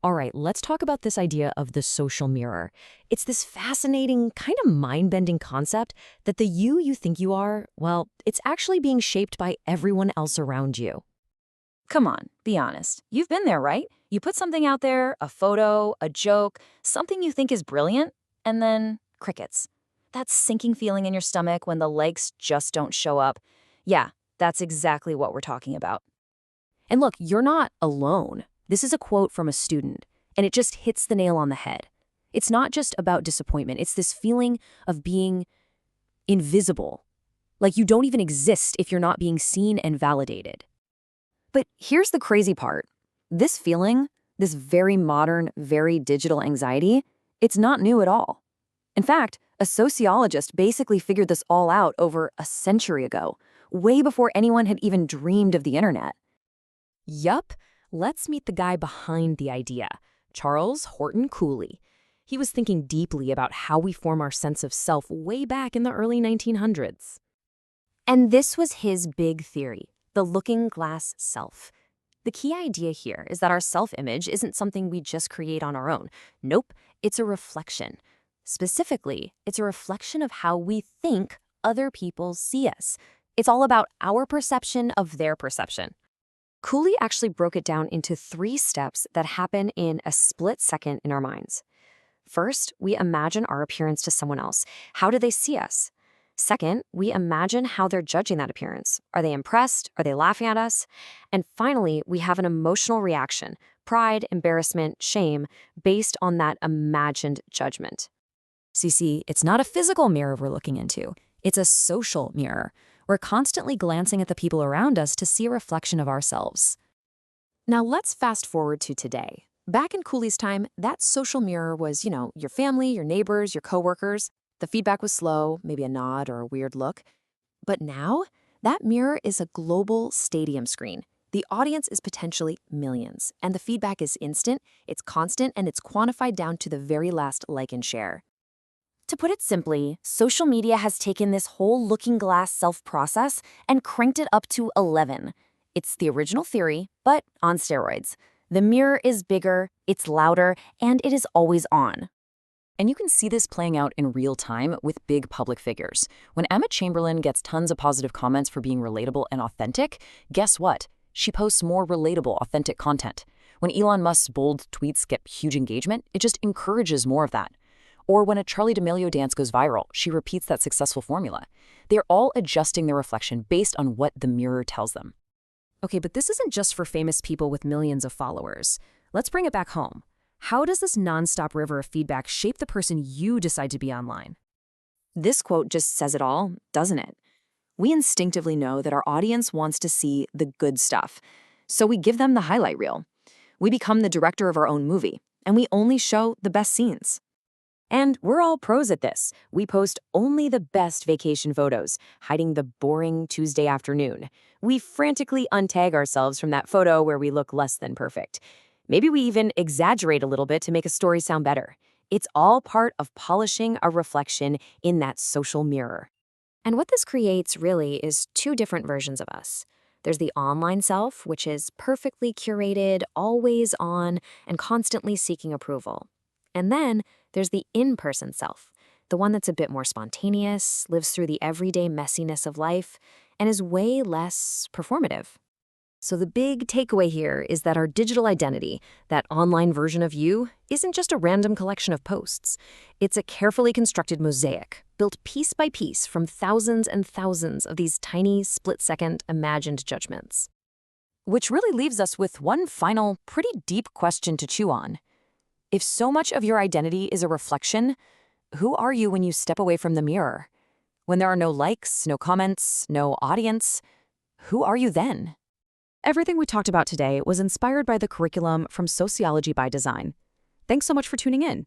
All right, let's talk about this idea of the social mirror. It's this fascinating, kind of mind-bending concept that the you think you are, well, it's actually being shaped by everyone else around you. Come on, be honest. You've been there, right? You put something out there, a photo, a joke, something you think is brilliant, and then crickets. That sinking feeling in your stomach when the likes just don't show up. Yeah, that's exactly what we're talking about. And look, you're not alone. This is a quote from a student, and it just hits the nail on the head. It's not just about disappointment. It's this feeling of being invisible. Like you don't even exist if you're not being seen and validated. But here's the crazy part. This feeling, this very modern, very digital anxiety, it's not new at all. In fact, a sociologist basically figured this all out over a century ago, way before anyone had even dreamed of the internet. Yup, let's meet the guy behind the idea, Charles Horton Cooley. He was thinking deeply about how we form our sense of self way back in the early 1900s. And this was his big theory, the looking glass self. The key idea here is that our self-image isn't something we just create on our own. Nope, it's a reflection. Specifically, it's a reflection of how we think other people see us. It's all about our perception of their perception. Cooley actually broke it down into 3 steps that happen in a split second in our minds. First, we imagine our appearance to someone else. How do they see us? Second, we imagine how they're judging that appearance. Are they impressed? Are they laughing at us? And finally, we have an emotional reaction, pride, embarrassment, shame, based on that imagined judgment. So you see, it's not a physical mirror we're looking into. It's a social mirror. We're constantly glancing at the people around us to see a reflection of ourselves. Now let's fast forward to today. Back in Cooley's time, that social mirror was, your family, your neighbors, your coworkers. The feedback was slow, maybe a nod or a weird look. But now, that mirror is a global stadium screen. The audience is potentially millions, and the feedback is instant, it's constant, and it's quantified down to the very last like and share. To put it simply, social media has taken this whole looking glass self-process and cranked it up to 11. It's the original theory, but on steroids. The mirror is bigger, it's louder, and it is always on. And you can see this playing out in real time with big public figures. When Emma Chamberlain gets tons of positive comments for being relatable and authentic, guess what? She posts more relatable, authentic content. When Elon Musk's bold tweets get huge engagement, it just encourages more of that. Or when a Charli D'Amelio dance goes viral, she repeats that successful formula. They're all adjusting their reflection based on what the mirror tells them. Okay, but this isn't just for famous people with millions of followers. Let's bring it back home. How does this nonstop river of feedback shape the person you decide to be online? This quote just says it all, doesn't it? We instinctively know that our audience wants to see the good stuff, so we give them the highlight reel. We become the director of our own movie, and we only show the best scenes. And we're all pros at this. We post only the best vacation photos, hiding the boring Tuesday afternoon. We frantically untag ourselves from that photo where we look less than perfect. Maybe we even exaggerate a little bit to make a story sound better. It's all part of polishing a reflection in that social mirror. And what this creates really is 2 different versions of us. There's the online self, which is perfectly curated, always on, and constantly seeking approval. And then there's the in-person self, the one that's a bit more spontaneous, lives through the everyday messiness of life, and is way less performative. So the big takeaway here is that our digital identity, that online version of you, isn't just a random collection of posts. It's a carefully constructed mosaic, built piece by piece from thousands and thousands of these tiny, split-second imagined judgments. Which really leaves us with one final, pretty deep question to chew on. If so much of your identity is a reflection, who are you when you step away from the mirror? When there are no likes, no comments, no audience, who are you then? Everything we talked about today was inspired by the curriculum from Sociology by Design. Thanks so much for tuning in.